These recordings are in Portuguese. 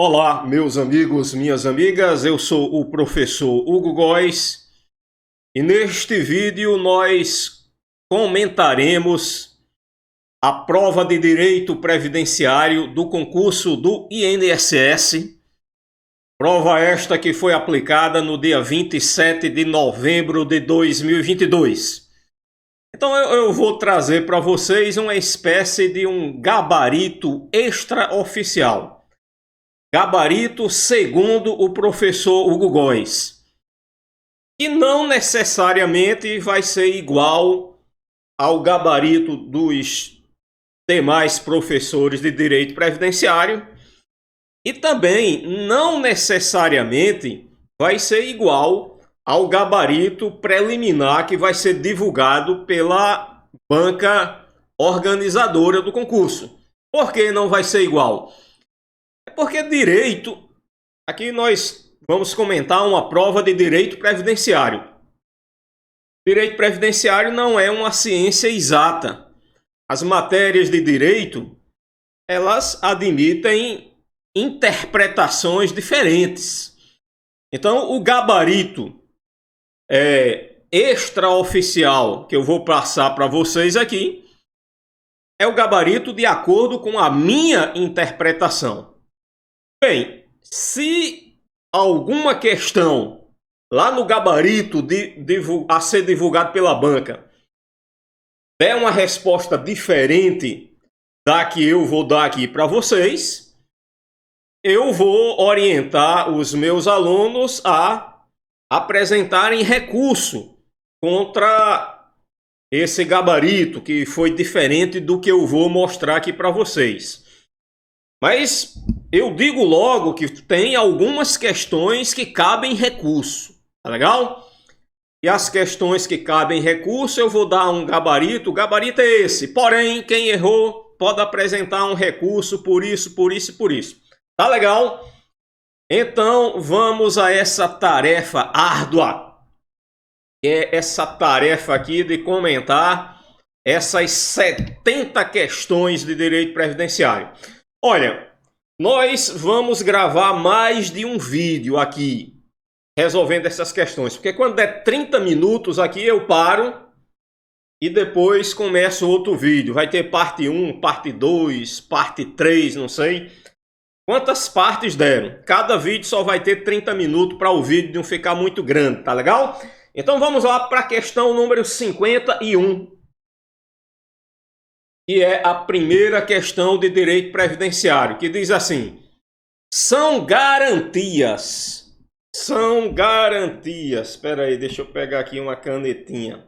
Olá, meus amigos, minhas amigas, eu sou o professor Hugo Góes e neste vídeo nós comentaremos a prova de Direito Previdenciário do concurso do INSS, prova esta que foi aplicada no dia 27 de novembro de 2022. Então eu vou trazer para vocês uma espécie de um gabarito extraoficial. Gabarito segundo o professor Hugo Góes, que não necessariamente vai ser igual ao gabarito dos demais professores de direito previdenciário e também não necessariamente vai ser igual ao gabarito preliminar que vai ser divulgado pela banca organizadora do concurso. Por que não vai ser igual? Porque direito, aqui nós vamos comentar uma prova de direito previdenciário. Direito previdenciário não é uma ciência exata. As matérias de direito, elas admitem interpretações diferentes. Então, o gabarito extraoficial que eu vou passar para vocês aqui é o gabarito de acordo com a minha interpretação. Bem, se alguma questão lá no gabarito a ser divulgado pela banca der uma resposta diferente da que eu vou dar aqui para vocês, eu vou orientar os meus alunos a apresentarem recurso contra esse gabarito que foi diferente do que eu vou mostrar aqui para vocês. Mas eu digo logo que tem algumas questões que cabem recurso, tá legal? E as questões que cabem recurso eu vou dar um gabarito, o gabarito é esse. Porém, quem errou pode apresentar um recurso por isso, por isso e por isso. Tá legal? Então vamos a essa tarefa árdua. É essa tarefa aqui de comentar essas 70 questões de direito previdenciário. Olha, nós vamos gravar mais de um vídeo aqui resolvendo essas questões, porque quando der 30 minutos aqui eu paro e depois começo outro vídeo. Vai ter parte 1, parte 2, parte 3, não sei quantas partes deram. Cada vídeo só vai ter 30 minutos para o vídeo não ficar muito grande, tá legal? Então vamos lá para a questão número 51. Que é a primeira questão de direito previdenciário, que diz assim: são garantias. Espera aí, deixa eu pegar aqui uma canetinha.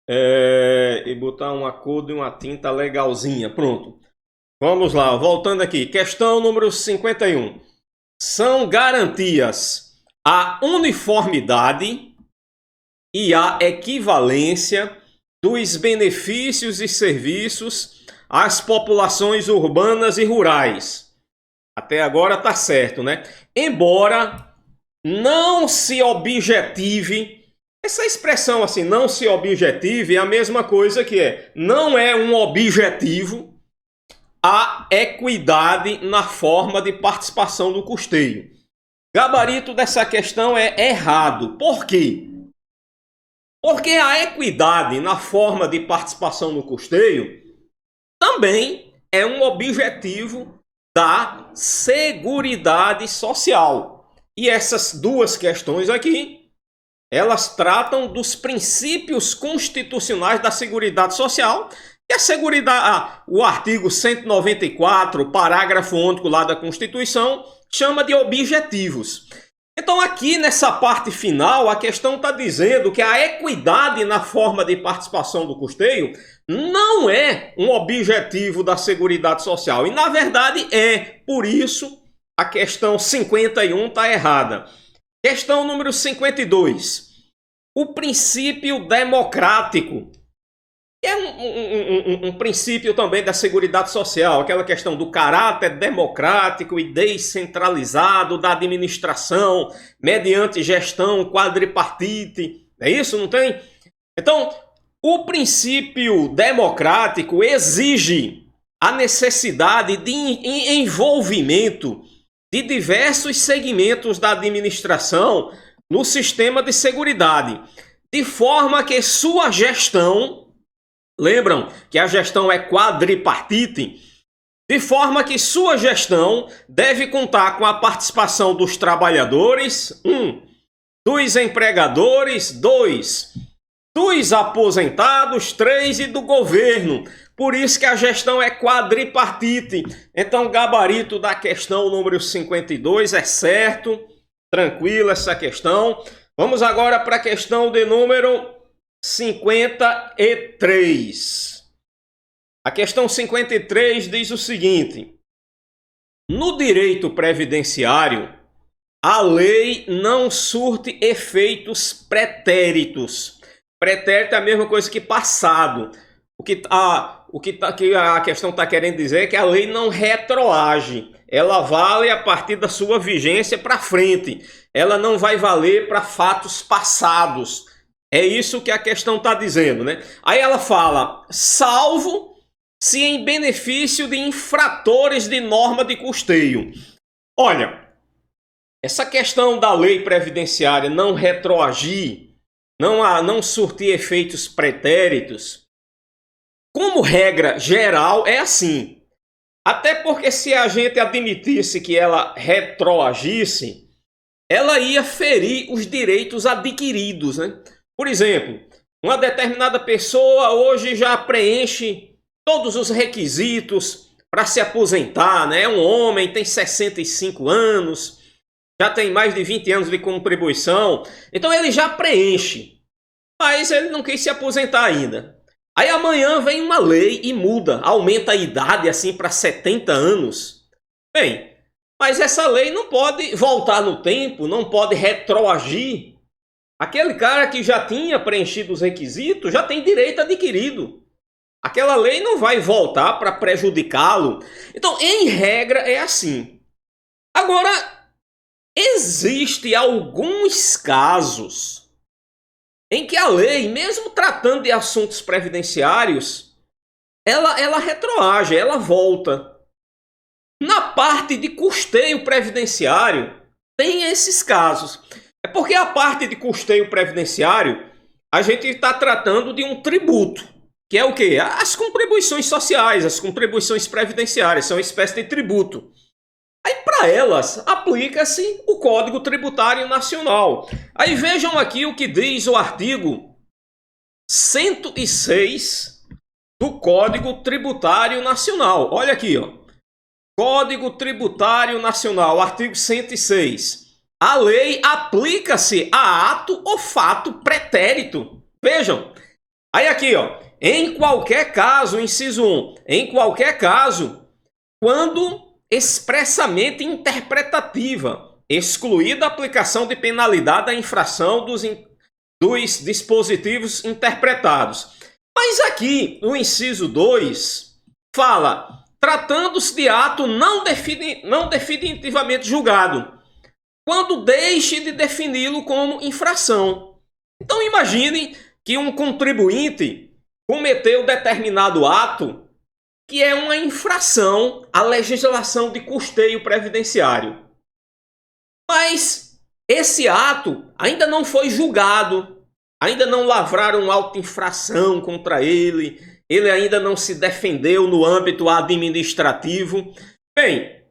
E botar uma cor de uma tinta legalzinha. Pronto. Vamos lá, voltando aqui. Questão número 51. São garantias a uniformidade e a equivalência dos benefícios e serviços às populações urbanas e rurais. Até agora tá certo, né? Embora não se objetive, essa expressão assim, não se objetive, é a mesma coisa que não é um objetivo a equidade na forma de participação do custeio. Gabarito dessa questão é errado. Por quê? Porque a equidade na forma de participação no custeio também é um objetivo da Seguridade Social. E essas duas questões aqui, elas tratam dos princípios constitucionais da Seguridade Social, e o artigo 194, parágrafo único lá da Constituição, chama de objetivos. Então aqui nessa parte final a questão está dizendo que a equidade na forma de participação do custeio não é um objetivo da Seguridade Social. E na verdade é. Por isso a questão 51 está errada. Questão número 52. O princípio democrático. É um princípio também da Seguridade Social, aquela questão do caráter democrático e descentralizado da administração mediante gestão quadripartite. É isso, não tem? Então, o princípio democrático exige a necessidade de envolvimento de diversos segmentos da administração no sistema de seguridade, de forma que sua gestão, lembram que a gestão é quadripartite, de forma que sua gestão deve contar com a participação dos trabalhadores, 1, dos empregadores, 2, dos aposentados, 3 e do governo. Por isso que a gestão é quadripartite. Então, o gabarito da questão número 52 é certo, tranquilo essa questão. Vamos agora para a questão de número 53. A questão 53 diz o seguinte: no direito previdenciário, a lei não surte efeitos pretéritos. Pretérito é a mesma coisa que passado. O que a questão está querendo dizer é que a lei não retroage. Ela vale a partir da sua vigência para frente. Ela não vai valer para fatos passados. É isso que a questão está dizendo, né? Aí ela fala, salvo se em benefício de infratores de norma de custeio. Olha, essa questão da lei previdenciária não retroagir, não surtir efeitos pretéritos, como regra geral é assim. Até porque se a gente admitisse que ela retroagisse, ela ia ferir os direitos adquiridos, né? Por exemplo, uma determinada pessoa hoje já preenche todos os requisitos para se aposentar, né? É um homem, tem 65 anos, já tem mais de 20 anos de contribuição, então ele já preenche, mas ele não quis se aposentar ainda. Aí amanhã vem uma lei e muda, aumenta a idade assim para 70 anos. Bem, mas essa lei não pode voltar no tempo, não pode retroagir. Aquele cara que já tinha preenchido os requisitos já tem direito adquirido. Aquela lei não vai voltar para prejudicá-lo. Então, em regra, é assim. Agora, existem alguns casos em que a lei, mesmo tratando de assuntos previdenciários, ela retroage, ela volta. Na parte de custeio previdenciário, tem esses casos. É porque a parte de custeio previdenciário, a gente está tratando de um tributo. Que é o quê? As contribuições sociais, as contribuições previdenciárias, são uma espécie de tributo. Aí para elas aplica-se o Código Tributário Nacional. Aí vejam aqui o que diz o artigo 106 do Código Tributário Nacional. Olha aqui, ó. Código Tributário Nacional, artigo 106. A lei aplica-se a ato ou fato pretérito. Vejam. Aí aqui, ó. Em qualquer caso, inciso 1, em qualquer caso, quando expressamente interpretativa, excluída a aplicação de penalidade à infração dos dispositivos interpretados. Mas aqui, no inciso 2, fala, tratando-se de ato não definitivamente julgado, quando deixe de defini-lo como infração. Então imagine que um contribuinte cometeu determinado ato que é uma infração à legislação de custeio previdenciário. Mas esse ato ainda não foi julgado, ainda não lavraram auto-infração contra ele ainda não se defendeu no âmbito administrativo. Bem,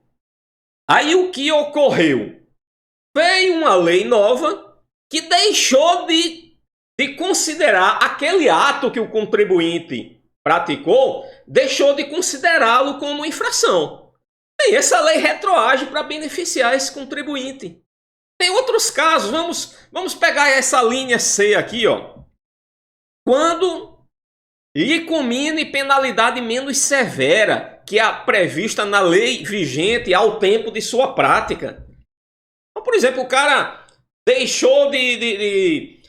aí o que ocorreu? Veio uma lei nova que deixou de considerar aquele ato que o contribuinte praticou, deixou de considerá-lo como infração. Bem, essa lei retroage para beneficiar esse contribuinte. Tem outros casos, vamos pegar essa linha C aqui, ó. Quando lhe comine penalidade menos severa que a prevista na lei vigente ao tempo de sua prática. Então, por exemplo, o cara deixou de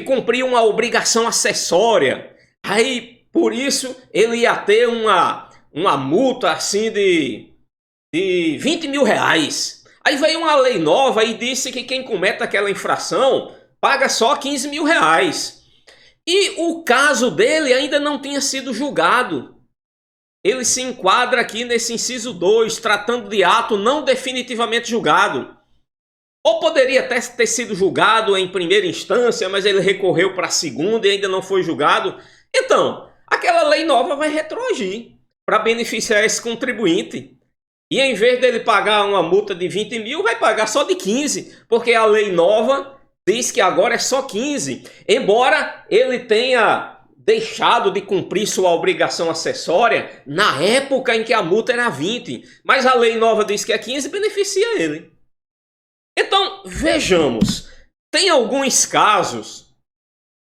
cumprir uma obrigação acessória, aí por isso ele ia ter uma multa assim de 20 mil reais. Aí veio uma lei nova e disse que quem comete aquela infração paga só 15 mil reais. E o caso dele ainda não tinha sido julgado. ele se enquadra aqui nesse inciso 2, tratando de ato não definitivamente julgado. Ou poderia até ter sido julgado em primeira instância, mas ele recorreu para a segunda e ainda não foi julgado. Então, aquela lei nova vai retroagir para beneficiar esse contribuinte. E em vez dele pagar uma multa de 20 mil, vai pagar só de 15, porque a lei nova diz que agora é só 15. Embora ele tenha deixado de cumprir sua obrigação acessória na época em que a multa era 20. Mas a lei nova diz que é 15 e beneficia ele. Então, vejamos. Tem alguns casos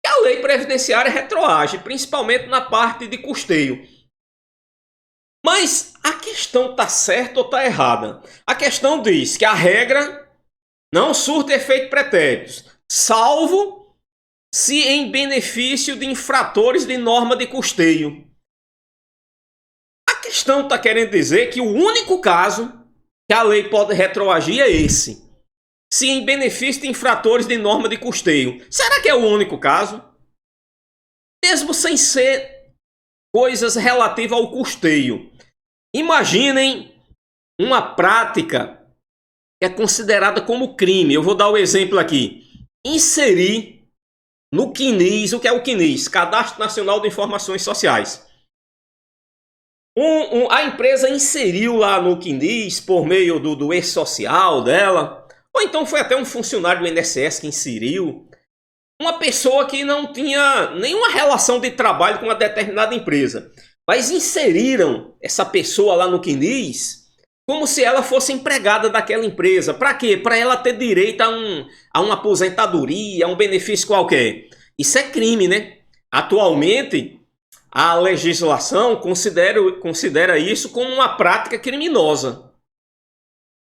que a lei previdenciária retroage, principalmente na parte de custeio. Mas a questão está certa ou está errada? A questão diz que a regra não surte efeito pretéritos, salvo se em benefício de infratores de norma de custeio. A questão está querendo dizer que o único caso que a lei pode retroagir é esse. Se em benefício de infratores de norma de custeio. Será que é o único caso? Mesmo sem ser coisas relativas ao custeio. Imaginem uma prática que é considerada como crime. Eu vou dar o exemplo aqui. Inserir no CNIS, o que é o CNIS? Cadastro Nacional de Informações Sociais. A empresa inseriu lá no CNIS, por meio do e-social dela, ou então foi até um funcionário do INSS que inseriu, uma pessoa que não tinha nenhuma relação de trabalho com uma determinada empresa. Mas inseriram essa pessoa lá no CNIS como se ela fosse empregada daquela empresa. Para quê? Para ela ter direito a uma aposentadoria, a um benefício qualquer. Isso é crime, né? Atualmente, a legislação considera isso como uma prática criminosa.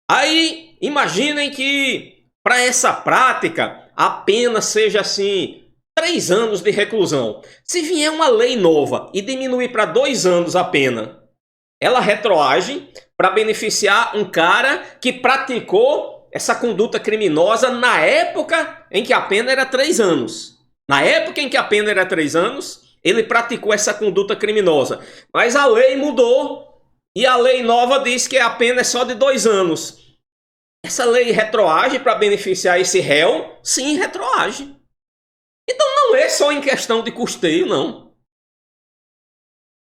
Aí, imaginem que para essa prática a pena seja assim 3 anos de reclusão. Se vier uma lei nova e diminuir para 2 anos a pena, ela retroage para beneficiar um cara que praticou essa conduta criminosa na época em que a pena era 3 anos. Na época em que a pena era 3 anos, ele praticou essa conduta criminosa. Mas a lei mudou e a lei nova diz que a pena é só de 2 anos. Essa lei retroage para beneficiar esse réu? Sim, retroage. Então não é só em questão de custeio, não.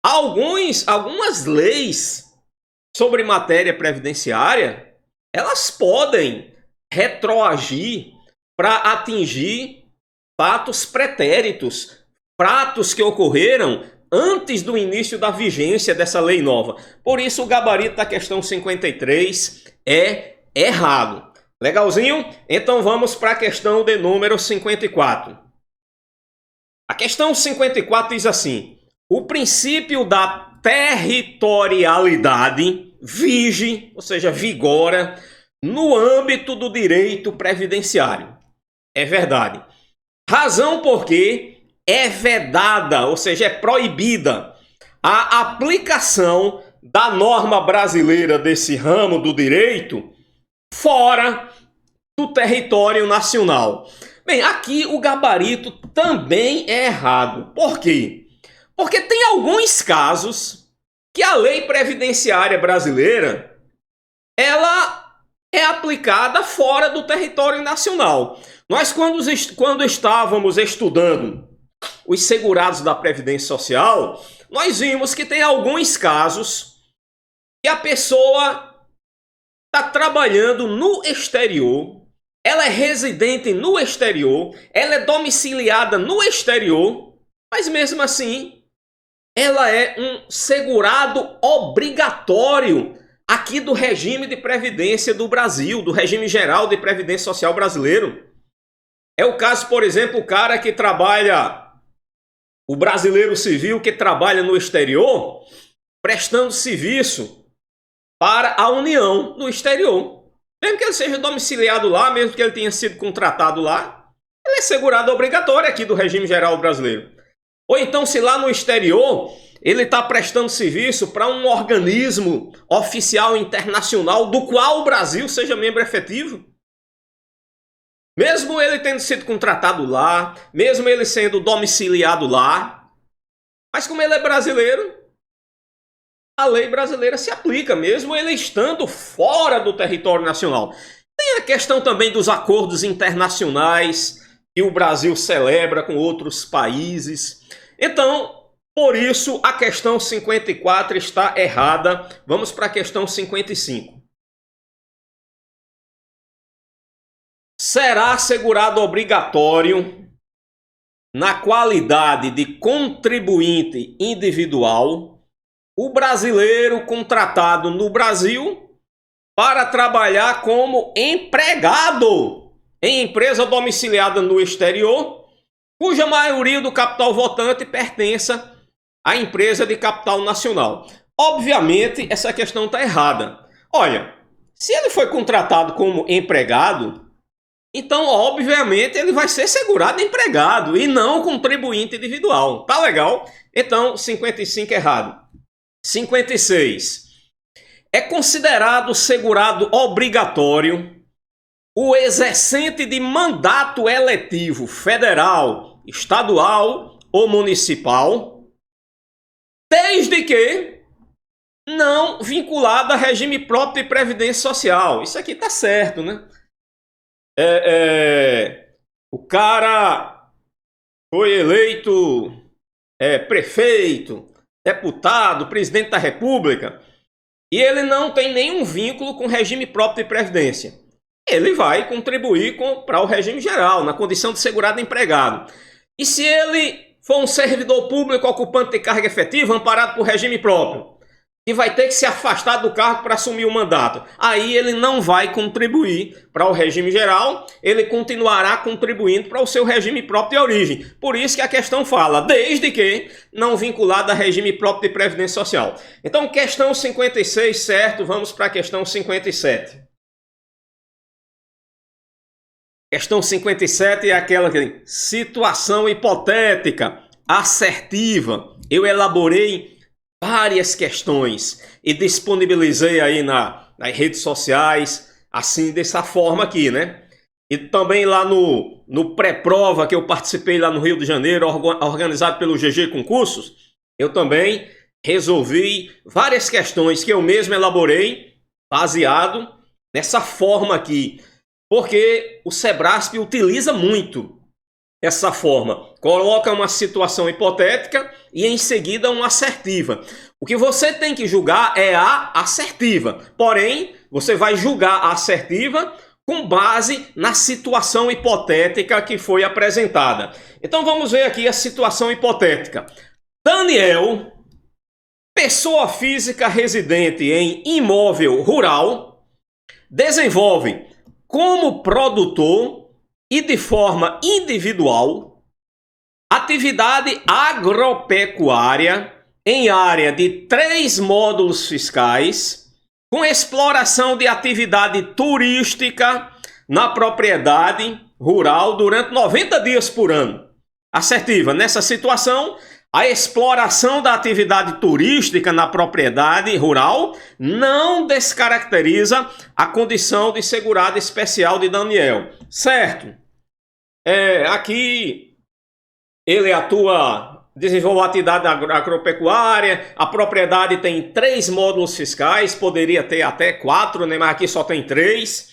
Algumas leis sobre matéria previdenciária, elas podem retroagir para atingir fatos pretéritos, fatos que ocorreram antes do início da vigência dessa lei nova. Por isso o gabarito da questão 53 é errado. Legalzinho? Então vamos para a questão de número 54. A questão 54 diz assim: o princípio da territorialidade vige, ou seja, vigora, no âmbito do direito previdenciário. É verdade. Razão porque é vedada, ou seja, é proibida a aplicação da norma brasileira desse ramo do direito fora do território nacional. Bem, aqui o gabarito também é errado. Por quê? Porque tem alguns casos que a lei previdenciária brasileira ela é aplicada fora do território nacional. Nós, quando estávamos estudando os segurados da Previdência Social, nós vimos que tem alguns casos que a pessoa está trabalhando no exterior, ela é residente no exterior, ela é domiciliada no exterior, mas mesmo assim, ela é um segurado obrigatório aqui do regime de previdência do Brasil, do regime geral de previdência social brasileiro. É o caso, por exemplo, o cara que trabalha, o brasileiro civil que trabalha no exterior, prestando serviço para a União no exterior. Mesmo que ele seja domiciliado lá, mesmo que ele tenha sido contratado lá, ele é segurado obrigatório aqui do regime geral brasileiro. Ou então, se lá no exterior ele está prestando serviço para um organismo oficial internacional do qual o Brasil seja membro efetivo, mesmo ele tendo sido contratado lá, mesmo ele sendo domiciliado lá, mas como ele é brasileiro, a lei brasileira se aplica, mesmo ele estando fora do território nacional. Tem a questão também dos acordos internacionais que o Brasil celebra com outros países. Então, por isso, a questão 54 está errada. Vamos para a questão 55. Será assegurado obrigatório, na qualidade de contribuinte individual, o brasileiro contratado no Brasil para trabalhar como empregado em empresa domiciliada no exterior, cuja maioria do capital votante pertença à empresa de capital nacional. Obviamente, essa questão está errada. Olha, se ele foi contratado como empregado, então, obviamente, ele vai ser segurado empregado e não contribuinte individual. Tá legal? Então, 55 errado. 56. É considerado segurado obrigatório o exercente de mandato eletivo federal, estadual ou municipal, desde que não vinculado a regime próprio de previdência social. Isso aqui tá certo, né? O cara foi eleito prefeito, deputado, presidente da República, e ele não tem nenhum vínculo com o regime próprio de previdência. Ele vai contribuir para o regime geral, na condição de segurado empregado. E se ele for um servidor público ocupante de carga efetiva, amparado por regime próprio, e vai ter que se afastar do cargo para assumir o mandato, aí ele não vai contribuir para o regime geral, ele continuará contribuindo para o seu regime próprio de origem. Por isso que a questão fala, desde que não vinculado a regime próprio de previdência social. Então, questão 56, certo? Vamos para a questão 57. Questão 57 é aquela que situação hipotética, assertiva. Eu elaborei várias questões e disponibilizei aí nas redes sociais, assim, dessa forma aqui, né? E também lá no pré-prova que eu participei lá no Rio de Janeiro, organizado pelo GG Concursos, eu também resolvi várias questões que eu mesmo elaborei, baseado nessa forma aqui, porque o Sebrasp utiliza muito essa forma. Coloca uma situação hipotética e em seguida uma assertiva. O que você tem que julgar é a assertiva. Porém, você vai julgar a assertiva com base na situação hipotética que foi apresentada. Então vamos ver aqui a situação hipotética. Daniel, pessoa física residente em imóvel rural, desenvolve como produtor e de forma individual atividade agropecuária em área de 3 módulos fiscais, com exploração de atividade turística na propriedade rural durante 90 dias por ano. Assertiva. Nessa situação, a exploração da atividade turística na propriedade rural não descaracteriza a condição de segurado especial de Daniel. Certo? Aqui ele desenvolve atividade agropecuária, a propriedade tem 3 módulos fiscais, poderia ter até 4, né? Mas aqui só tem 3.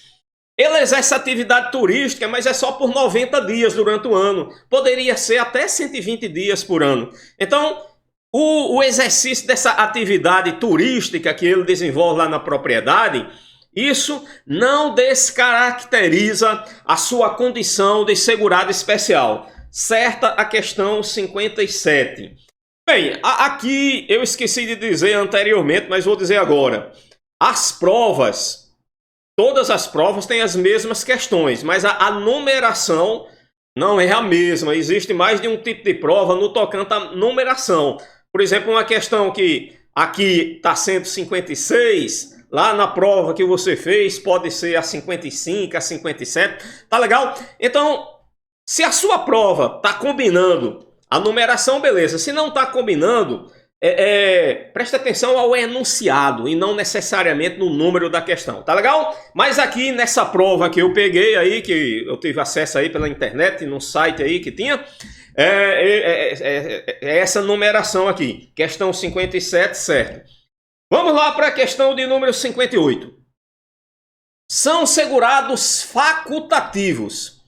Ele exerce atividade turística, mas é só por 90 dias durante o ano. Poderia ser até 120 dias por ano. Então, o exercício dessa atividade turística que ele desenvolve lá na propriedade, isso não descaracteriza a sua condição de segurado especial. Certa a questão 57. Bem, aqui eu esqueci de dizer anteriormente, mas vou dizer agora. As provas... Todas as provas têm as mesmas questões, mas a numeração não é a mesma. Existe mais de um tipo de prova no tocante à numeração. Por exemplo, uma questão que aqui está sendo 56, lá na prova que você fez pode ser a 55, a 57. Tá legal? Então, se a sua prova está combinando a numeração, beleza. Se não está combinando... preste atenção ao enunciado e não necessariamente no número da questão, tá legal? Mas aqui nessa prova que eu peguei aí, que eu tive acesso aí pela internet, num site aí que tinha, essa numeração aqui, questão 57, certo? Vamos lá para a questão de número 58. São segurados facultativos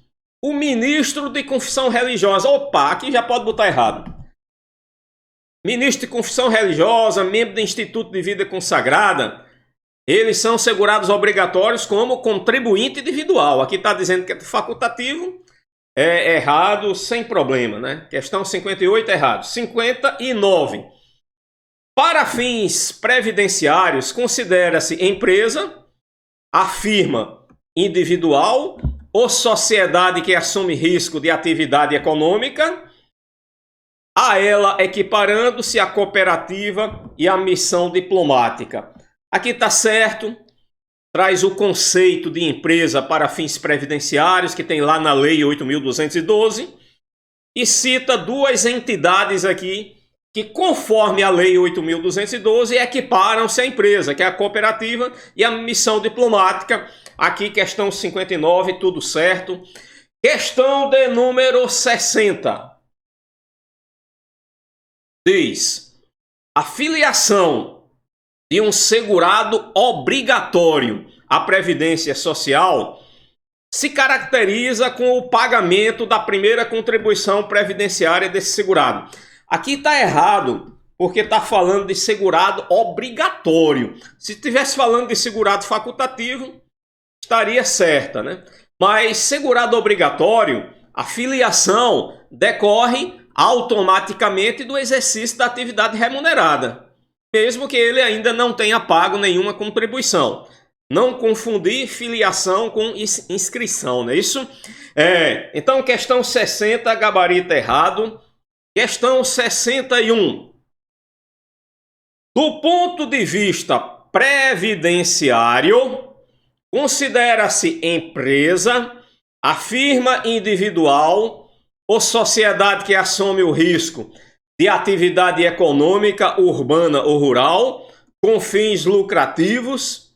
o ministro de confissão religiosa. Opa, aqui já pode botar errado. Ministro de confissão religiosa, membro do Instituto de Vida Consagrada, eles são segurados obrigatórios como contribuinte individual. Aqui está dizendo que é facultativo, é errado, sem problema, né? Questão 58 é errado. 59. Para fins previdenciários, considera-se empresa, a firma individual ou sociedade que assume risco de atividade econômica, a ela equiparando-se a cooperativa e a missão diplomática. Aqui está certo, traz o conceito de empresa para fins previdenciários, que tem lá na Lei 8.212, e cita duas entidades aqui que, conforme a Lei 8.212, equiparam-se à empresa, que é a cooperativa e a missão diplomática. Aqui, questão 59, tudo certo. Questão de número 60. Diz: a filiação de um segurado obrigatório à Previdência Social se caracteriza com o pagamento da primeira contribuição previdenciária desse segurado. Aqui está errado, porque está falando de segurado obrigatório. Se estivesse falando de segurado facultativo, estaria certa, né? Mas segurado obrigatório, a filiação decorre automaticamente do exercício da atividade remunerada, mesmo que ele ainda não tenha pago nenhuma contribuição. Não confundir filiação com inscrição, não é isso? Então, questão 60, gabarito errado. Questão 61. Do ponto de vista previdenciário, considera-se empresa a firma individual ou sociedade que assume o risco de atividade econômica urbana ou rural com fins lucrativos,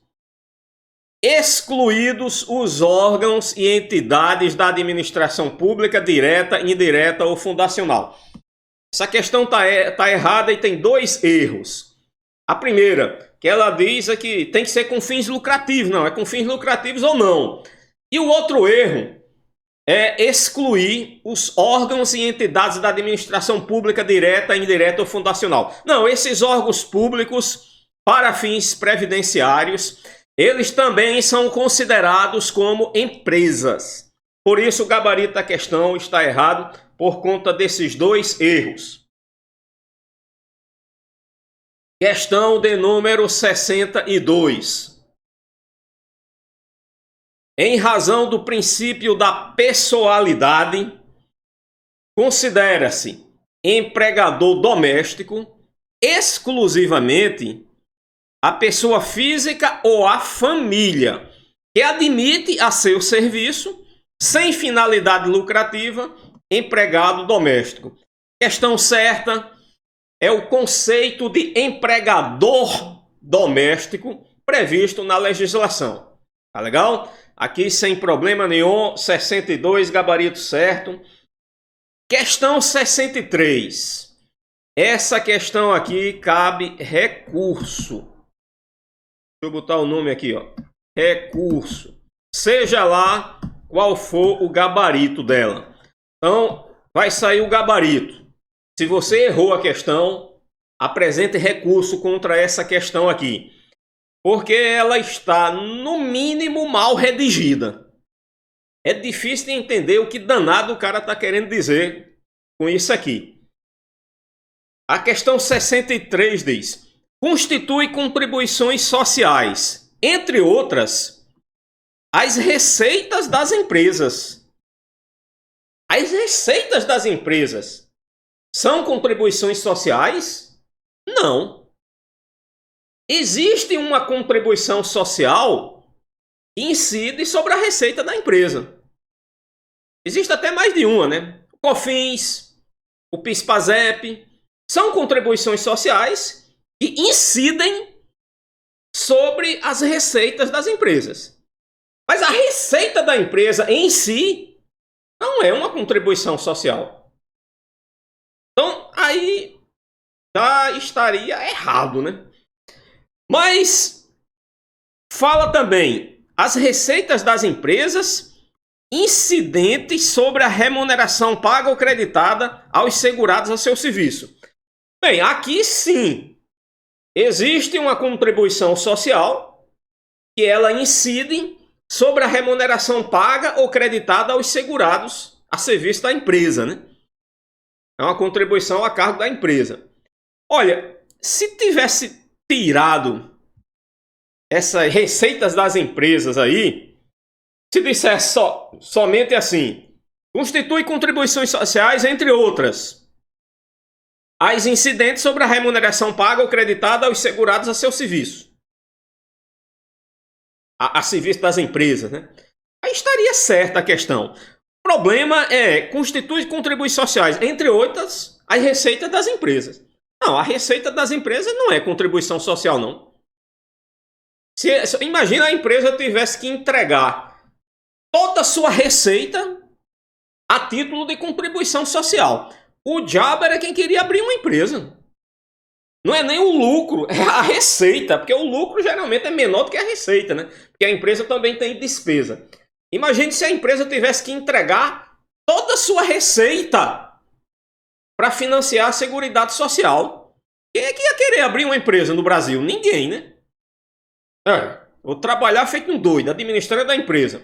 excluídos os órgãos e entidades da administração pública direta, indireta ou fundacional. Essa questão está errada e tem dois erros. A primeira, que ela diz é que tem que ser com fins lucrativos. Não, é com fins lucrativos ou não. E o outro erro é excluir os órgãos e entidades da administração pública direta, indireta ou fundacional. Não, esses órgãos públicos, para fins previdenciários, eles também são considerados como empresas. Por isso, o gabarito da questão está errado por conta desses dois erros. Questão de número 62. Em razão do princípio da pessoalidade, considera-se empregador doméstico exclusivamente a pessoa física ou a família que admite a seu serviço, sem finalidade lucrativa, empregado doméstico. Questão certa é o conceito de empregador doméstico previsto na legislação. Tá legal? Aqui sem problema nenhum, 62, gabarito certo. Questão 63. Essa questão aqui cabe recurso. Deixa eu botar o nome aqui, ó. Recurso. Seja lá qual for o gabarito dela. Então, vai sair o gabarito. Se você errou a questão, apresente recurso contra essa questão aqui. Porque ela está, no mínimo, mal redigida. É difícil de entender o que danado o cara está querendo dizer com isso aqui. A questão 63 diz: constitui contribuições sociais, entre outras, as receitas das empresas. As receitas das empresas são contribuições sociais? Não. Existe uma contribuição social que incide sobre a receita da empresa. Existe até mais de uma, né? O COFINS, o PIS/PASEP, são contribuições sociais que incidem sobre as receitas das empresas. Mas a receita da empresa em si não é uma contribuição social. Então, aí já estaria errado, né? Mas fala também as receitas das empresas incidentes sobre a remuneração paga ou creditada aos segurados a seu serviço. Bem, aqui sim existe uma contribuição social que ela incide sobre a remuneração paga ou creditada aos segurados a serviço da empresa, né? É uma contribuição a cargo da empresa. Olha, se tivesse tirado essas receitas das empresas aí, se dissesse somente assim, constitui contribuições sociais, entre outras, as incidentes sobre a remuneração paga ou creditada aos segurados a seu serviço. A serviço das empresas, né? Aí estaria certa a questão. O problema é, constitui contribuições sociais, entre outras, as receitas das empresas. Não, a receita das empresas não é contribuição social, não. Imagina a empresa tivesse que entregar toda a sua receita a título de contribuição social. O diabo era quem queria abrir uma empresa. Não é nem o lucro, é a receita, porque o lucro geralmente é menor do que a receita, né? Porque a empresa também tem despesa. Imagine se a empresa tivesse que entregar toda a sua receita para financiar a Seguridade Social. Quem é que ia querer abrir uma empresa no Brasil? Ninguém, né? Vou trabalhar feito um doido, administrando a empresa.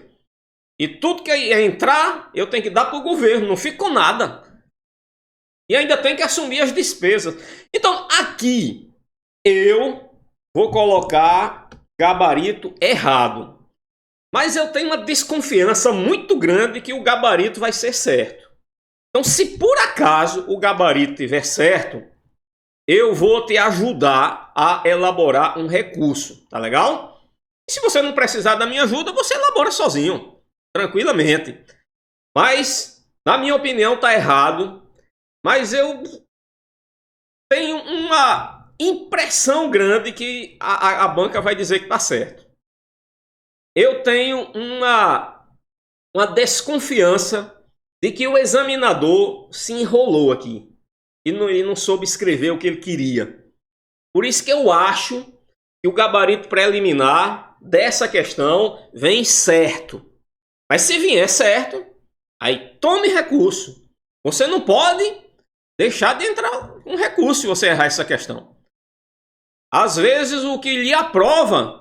E tudo que ia entrar, eu tenho que dar para o governo, não fico com nada. E ainda tem que assumir as despesas. Então, aqui, eu vou colocar gabarito errado. Mas eu tenho uma desconfiança muito grande que o gabarito vai ser certo. Então, se por acaso o gabarito estiver certo, eu vou te ajudar a elaborar um recurso, tá legal? E se você não precisar da minha ajuda, você elabora sozinho, tranquilamente. Mas, na minha opinião, tá errado. Mas eu tenho uma impressão grande que a banca vai dizer que tá certo. Eu tenho uma desconfiança de que o examinador se enrolou aqui e não soube escrever o que ele queria. Por isso que eu acho que o gabarito preliminar dessa questão vem certo. Mas se vier certo, aí tome recurso. Você não pode deixar de entrar um recurso se você errar essa questão. Às vezes o que lhe aprova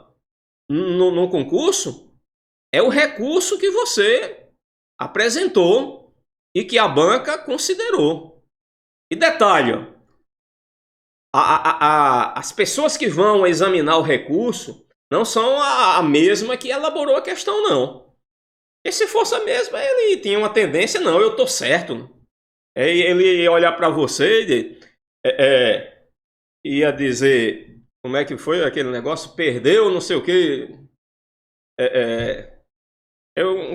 no concurso é o recurso que você apresentou e que a banca considerou. E detalhe, as pessoas que vão examinar o recurso não são a mesma que elaborou a questão, não. E se fosse a mesma, ele tinha uma tendência, não, eu tô certo. Ele ia olhar para você e ia dizer, como é que foi aquele negócio? Perdeu, não sei o quê.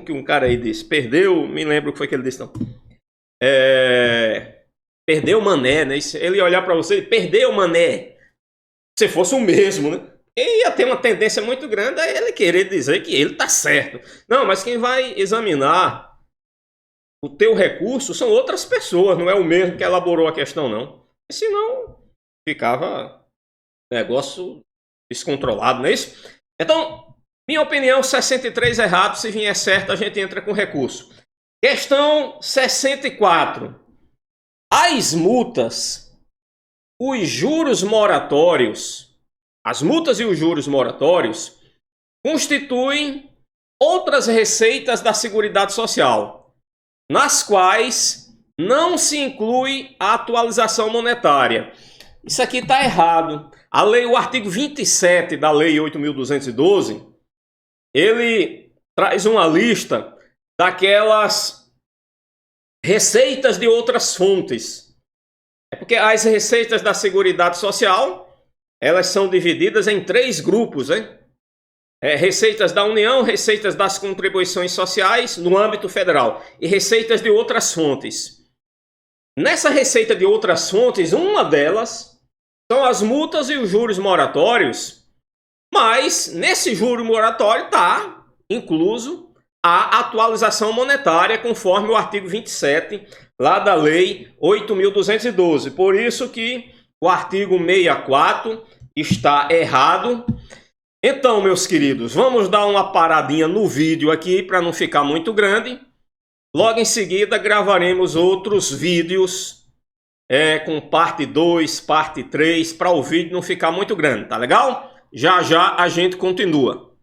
Um cara aí disse, perdeu, me lembro o que foi que ele disse, não. Perdeu mané, né? Ele ia olhar para você e perdeu mané. Se fosse o mesmo, né? Ele ia ter uma tendência muito grande a ele querer dizer que ele tá certo. Não, mas quem vai examinar o teu recurso são outras pessoas, não é o mesmo que elaborou a questão, não. E senão ficava negócio descontrolado, não é isso? Então, minha opinião, 63 errado. Se vier certo, a gente entra com recurso. Questão 64. As multas, os juros moratórios, as multas e os juros moratórios constituem outras receitas da Seguridade Social, nas quais não se inclui a atualização monetária. Isso aqui está errado. O artigo 27 da Lei 8.212, ele traz uma lista daquelas receitas de outras fontes. É porque as receitas da Seguridade Social, elas são divididas em 3 grupos, né? Receitas da União, receitas das contribuições sociais no âmbito federal e receitas de outras fontes. Nessa receita de outras fontes, uma delas são as multas e os juros moratórios, mas nesse juro moratório está incluso a atualização monetária conforme o artigo 27 lá da Lei 8.212. Por isso que o artigo 64 está errado. Então, meus queridos, vamos dar uma paradinha no vídeo aqui para não ficar muito grande. Logo em seguida gravaremos outros vídeos com parte 2, parte 3, para o vídeo não ficar muito grande, tá legal? Já já a gente continua.